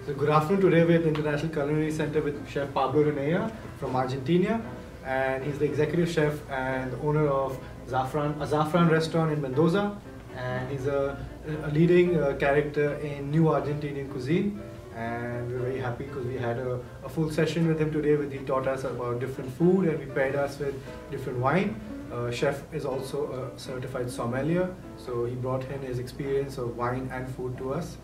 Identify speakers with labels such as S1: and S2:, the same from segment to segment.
S1: So good afternoon. Today we're at the International Culinary Center with Chef Pablo Ranea from Argentina, and he's the executive chef and the owner of Zafran, a Zafran restaurant in Mendoza, and he's a leading character in new Argentinian cuisine. And we're very happy because we had a full session with him today. He taught us about different food and we paired us with different wine. Chef is also a certified sommelier, so he brought in his experience of wine and food to us.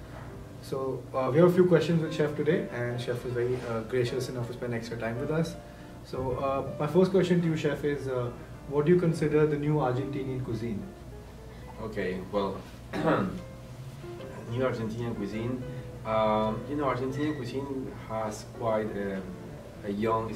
S1: So we have a few questions with Chef today, and Chef was very gracious enough to spend extra time with us. So my first question to you, Chef, is what do you consider the new Argentinian cuisine?
S2: Okay, well, new Argentinian cuisine. Argentinian cuisine has quite a young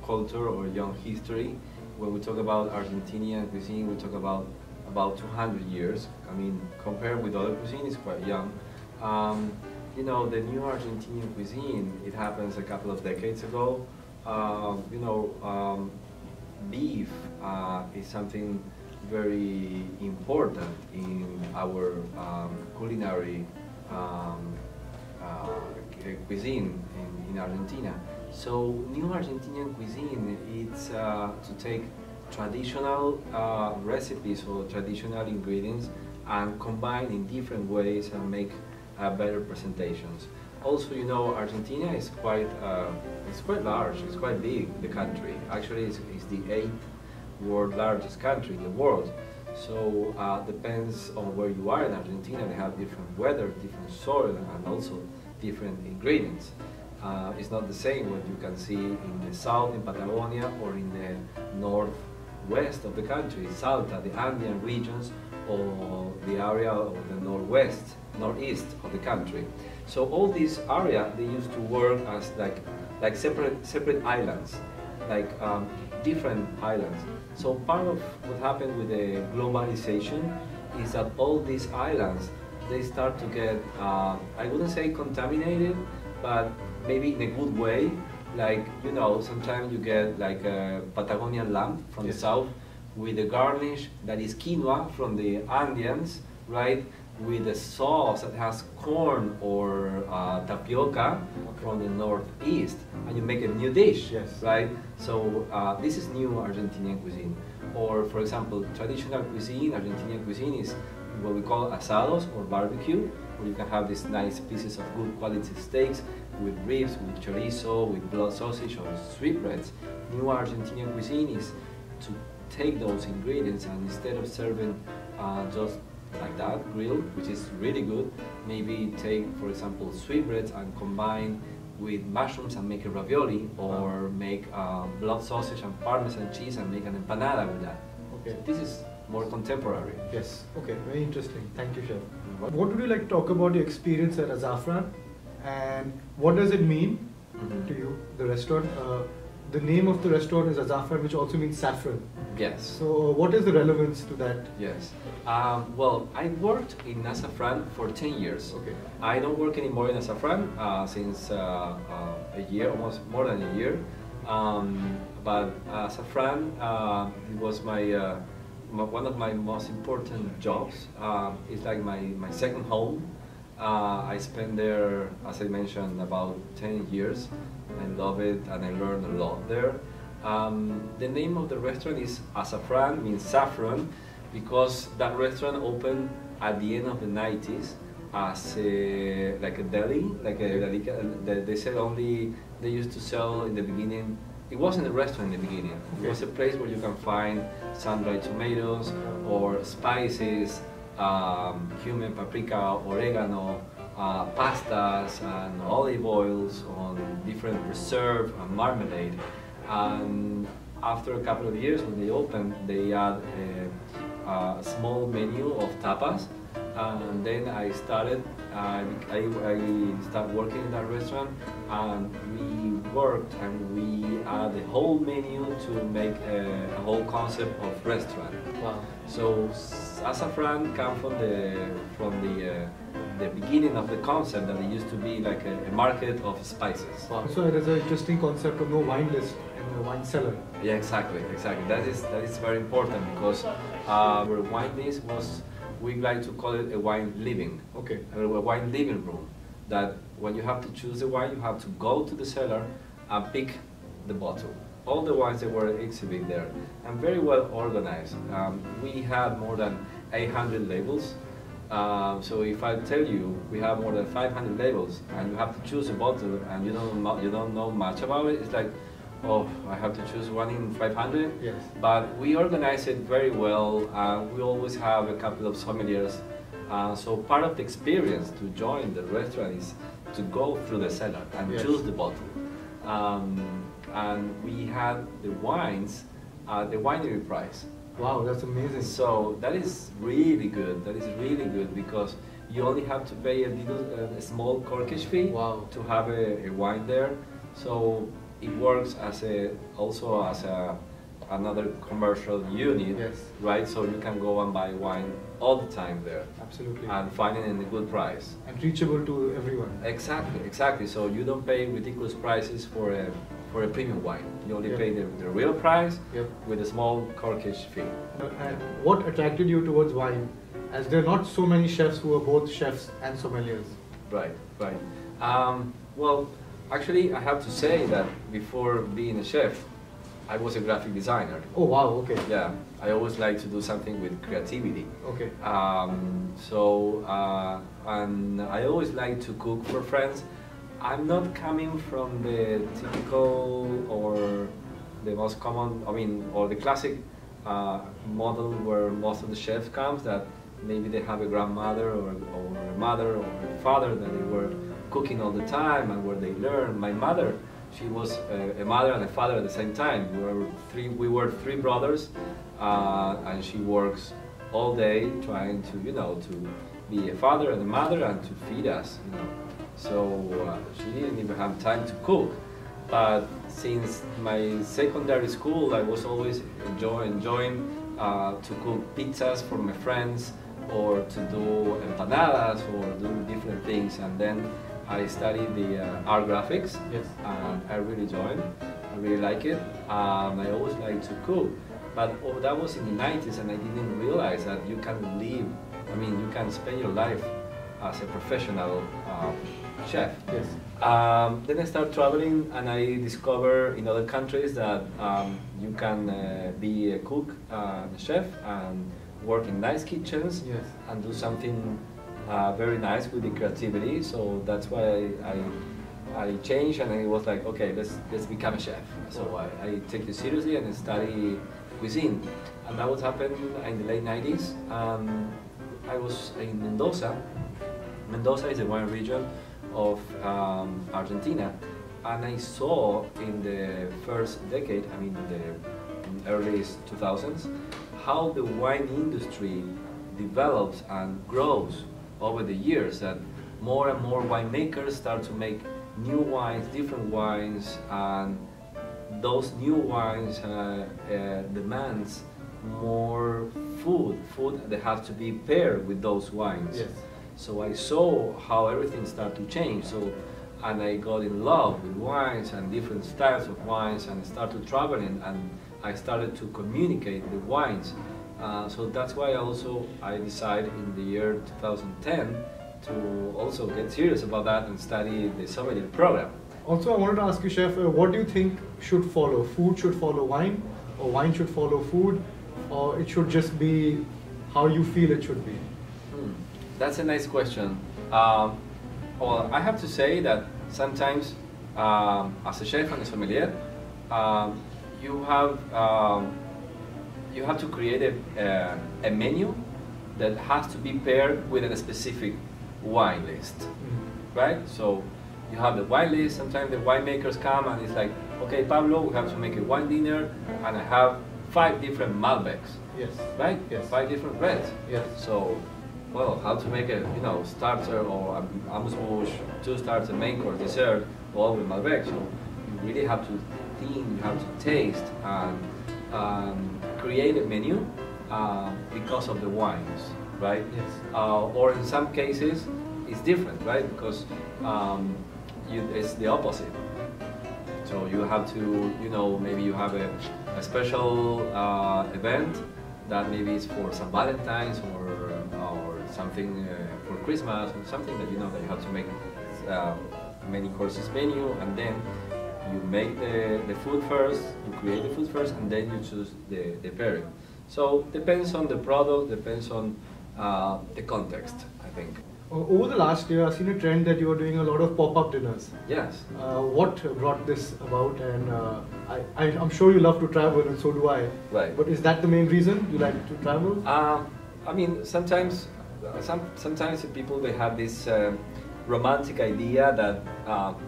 S2: culture or young history. When we talk about Argentinian cuisine, we talk about 200 years. I mean, compared with other cuisine, it's quite young. The new Argentinian cuisine, it happens a couple of decades ago. Beef is something very important in our culinary cuisine in Argentina. So new Argentinian cuisine, it's to take traditional recipes or traditional ingredients and combine in different ways and make better presentations. Also, Argentina is quite large, it's quite big, the country. Actually, it's the 8th world largest country in the world. So depends on where you are in Argentina. They have different weather, different soil, and also different ingredients. It's not the same what you can see in the south, in Patagonia, or in the northwest of the country, Salta, the Andean regions, or the area of the northeast of the country. So all these areas, they used to work as like separate islands, like different islands. So part of what happened with the globalization is that all these islands, they start to get, I wouldn't say contaminated, but maybe in a good way. Like, sometimes you get like a Patagonian lamb from the south with a garnish that is quinoa from the Andeans, right? With a sauce that has corn or tapioca from the northeast, and you make a new dish, right? So this is new Argentinian cuisine. Or, for example, traditional cuisine, Argentinian cuisine is what we call asados or barbecue, where you can have these nice pieces of good quality steaks with ribs, with chorizo, with blood sausage or sweetbreads. New Argentinian cuisine is to take those ingredients and instead of serving just like that, grilled, which is really good, maybe take, for example, sweetbreads and combine with mushrooms and make a ravioli, or make blood sausage and Parmesan cheese and make an empanada with that. Okay. So this is more contemporary.
S1: Yes. Okay. Very interesting. Thank you, Chef. What would you like to talk about your experience at Zafran, and what does it mean to you, the restaurant? The name of the restaurant is Zafran, which also means saffron.
S2: Yes.
S1: So what is the relevance to that?
S2: Yes. Well, I worked in Zafran for 10 years. Okay. I don't work anymore in Zafran since a year, almost more than a year. But Zafran, it was one of my most important jobs. It's like my second home. I spent there, as I mentioned, about 10 years. I love it and I learned a lot there. The name of the restaurant is Zafran, means saffron, because that restaurant opened at the end of the 90s as like a deli, they said only, they used to sell in the beginning. It wasn't a restaurant in the beginning. It was a place where you can find sun-dried tomatoes or spices, cumin, paprika, oregano, pastas and olive oils on different preserve and marmalade. And after a couple of years, when they opened, they had a small menu of tapas. And then I started working in that restaurant, and we worked and we had the whole menu to make a whole concept of restaurant. Wow. So Zafran came from the beginning of the concept, that it used to be like a market of spices.
S1: Wow. So there's an interesting concept of no wine list and no wine cellar.
S2: Yeah, exactly. That is very important, because our wine list was, we like to call it a wine living. Okay. A wine living room. that when you have to choose the wine, you have to go to the cellar and pick the bottle. All the wines that were exhibited there, and very well organized. We had more than 800 labels. So if I tell you we have more than 500 labels and you have to choose a bottle and you don't know much about it, it's like, oh, I have to choose one in 500.
S1: Yes.
S2: But we organize it very well. We always have a couple of sommeliers. So part of the experience to join the restaurant is to go through the cellar and
S1: yes.
S2: choose the bottle. And we had the wines at the winery price.
S1: Wow, that's amazing.
S2: So that is really good. That is really good because you only have to pay a small corkage fee
S1: wow.
S2: to have a wine there. So it works as also as another commercial unit,
S1: yes.
S2: right? So you can go and buy wine all the time there.
S1: Absolutely.
S2: And find it in a good price.
S1: And reachable to everyone.
S2: Exactly, exactly. So you don't pay ridiculous prices for a premium wine. You only
S1: yep.
S2: pay the real price
S1: yep.
S2: with a small corkage fee.
S1: And what attracted you towards wine? As there are not so many chefs who are both chefs and sommeliers.
S2: Right, right. Well, actually, I have to say that before being a chef, I was a graphic designer.
S1: Oh wow, okay.
S2: Yeah, I always like to do something with creativity.
S1: Okay.
S2: And I always like to cook for friends. I'm not coming from the typical or the most common, or the classic model where most of the chefs comes, that maybe they have a grandmother or a mother or a father that they were cooking all the time and where they learn. My mother, she was a mother and a father at the same time. We were three brothers, and she works all day trying to, to be a father and a mother and to feed us, So she didn't even have time to cook. But since my secondary school, I was always enjoying to cook pizzas for my friends, or to do empanadas, or do different things. And then I studied the art graphics.
S1: Yes.
S2: And I really enjoyed. I really like it. I always like to cook. But that was in the 90s, and I didn't realize that you can live. You can spend your life as a professional chef.
S1: Yes.
S2: Then I started traveling, and I discovered in other countries that you can be a cook, a chef, and work in nice kitchens,
S1: yes.
S2: and do something very nice with the creativity. So that's why I changed, and I was like, okay, let's become a chef. So I take it seriously and study cuisine, and that was happened in the late 90s. I was in Mendoza. Mendoza is a wine region of Argentina, and I saw in the first decade, in the early 2000s, how the wine industry develops and grows over the years, that more and more winemakers start to make new wines, different wines, and those new wines demands more food that has to be paired with those wines.
S1: Yes.
S2: So I saw how everything started to change. And I got in love with wines and different styles of wines, and started traveling, and I started to communicate the wines. So that's why I decided in the year 2010 to also get serious about that and study the sommelier program.
S1: Also, I wanted to ask you, Chef, what do you think should follow? Food should follow wine, or wine should follow food, or it should just be how you feel it should be?
S2: That's a nice question. Well, I have to say that sometimes, as a chef and a sommelier, you have to create a menu that has to be paired with a specific wine list, right? So you have the wine list. Sometimes the winemakers come and it's like, okay, Pablo, we have to make a wine dinner, and I have 5 different Malbecs.
S1: Yes.
S2: Right?
S1: Yes.
S2: 5 different reds.
S1: Yes.
S2: So, well, how to make a starter or amuse-bouche, 2 starters, main course, dessert, all with Malbec. So you really have to think, you have to taste, and create a menu because of the wines, right?
S1: Yes.
S2: Or in some cases, it's different, right? Because it's the opposite. So you have to, maybe you have a special event that maybe is for St. Valentine's or something for Christmas, or something that that you have to make many courses menu, and then you make the food first, you create the food first, and then you choose the pairing. So depends on the product, depends on the context, I think.
S1: Over the last year, I've seen a trend that you are doing a lot of pop-up dinners.
S2: Yes.
S1: What brought this about? And I'm sure you love to travel, and so do I.
S2: Right.
S1: But is that the main reason you like to travel?
S2: I mean, sometimes people, they have this romantic idea that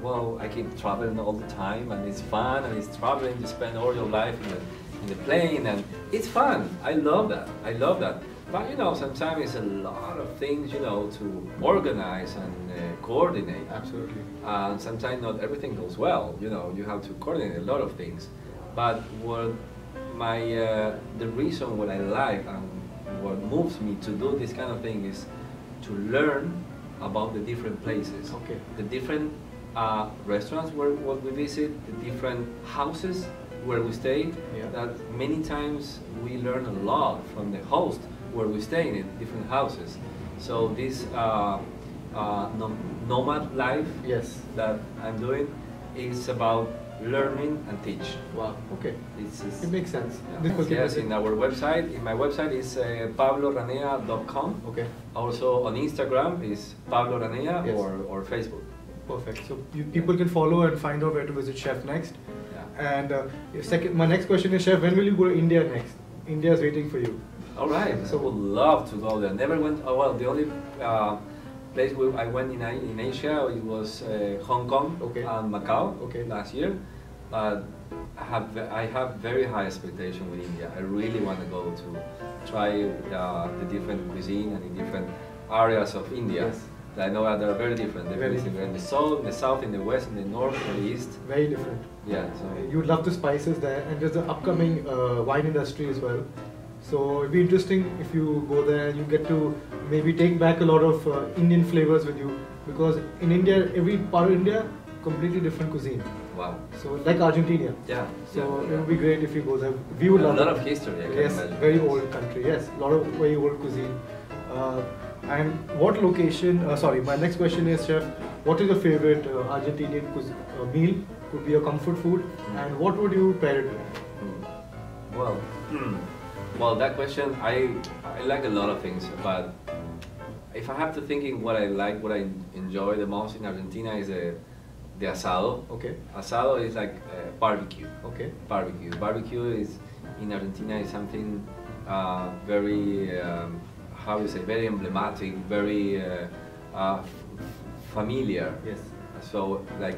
S2: well, I keep traveling all the time, and it's fun, and it's traveling. You spend all your life in the plane, and it's fun. I love that. I love that. But you know, sometimes it's a lot of things, you know, to organize and coordinate.
S1: Absolutely.
S2: And sometimes not everything goes well. You know, you have to coordinate a lot of things. But what the reason what I like and what moves me to do this kind of thing is to learn about the different places.
S1: Okay.
S2: The different restaurants where we visit, the different houses where we stay.
S1: Yeah.
S2: That many times we learn a lot from the host where we stay in different houses. So this nomad life,
S1: Yes.
S2: that I'm doing is about learning and teach.
S1: Wow. Okay.
S2: It's
S1: It makes sense.
S2: yeah. Yes, in our website, my website is pabloranea.com.
S1: Okay.
S2: Also on Instagram is Pablo Ranea,
S1: Yes.
S2: or Facebook.
S1: Perfect. So people can follow and find out where to visit Chef next.
S2: Yeah.
S1: And my next question is, Chef, when will you go to India next? India is waiting for you.
S2: All right.
S1: So-
S2: I would love to go there. Never went. Oh, well, the only place where I went in Asia, it was Hong Kong
S1: Okay.
S2: and Macau
S1: Okay.
S2: last year. But I have very high expectation with India. I really want to go to try the different cuisine and the different areas of India.
S1: Yes.
S2: I know that they're very different.
S1: Very
S2: They're in the south, in the west, in the north, in the east.
S1: Very different.
S2: Yeah. So
S1: You would love the spices there, and there's the upcoming wine industry as well. So it'd be interesting if you go there and you get to maybe take back a lot of Indian flavors with you, because in India, every part of India, completely different cuisine.
S2: wow.
S1: So like Argentina.
S2: Yeah.
S1: So
S2: yeah.
S1: it would be great if you go there. We would
S2: A
S1: love
S2: lot
S1: it.
S2: of history. I can
S1: Yes,
S2: imagine.
S1: very old country. Yes, a lot of very old cuisine. And what location? Sorry, my next question is, Chef, what is your favorite Argentinian meal? Could be a comfort food, and what would you pair it with?
S2: Well, well, that question, I like a lot of things, but if I have to think in what I like, what I enjoy the most in Argentina is the asado.
S1: Okay.
S2: Asado is like barbecue.
S1: Okay.
S2: Barbecue. Barbecue is in Argentina is something very how you say, very emblematic, very familiar.
S1: Yes.
S2: So like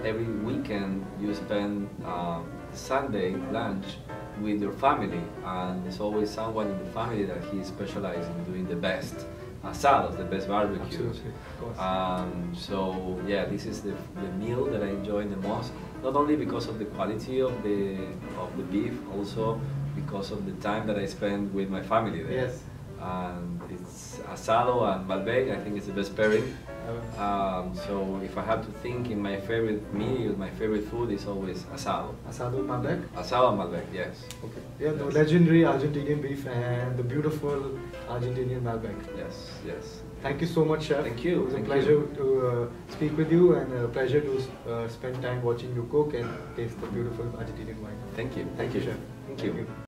S2: every weekend you spend Sunday lunch with your family, and there's always someone in the family that he specializes in doing the best asados, the best barbecues.
S1: Absolutely, of course.
S2: So yeah, this is the meal that I enjoy the most. Not only because of the quality of the beef, also because of the time that I spend with my family there.
S1: Yes.
S2: And it's asado and Malbec. I think it's the best pairing. So if I have to think in my favorite meal, my favorite food is always asado.
S1: Asado Malbec.
S2: Asado and Malbec, yes.
S1: Okay. Yeah, the
S2: Yes.
S1: legendary Argentinian beef and the beautiful Argentinian Malbec.
S2: Yes, yes.
S1: Thank you so much, Chef.
S2: Thank you.
S1: It was
S2: Thank
S1: a pleasure
S2: you.
S1: to speak with you, and a pleasure to spend time watching you cook and taste the beautiful Argentinian wine.
S2: Thank you.
S1: Thank you, Chef.
S2: Thank you.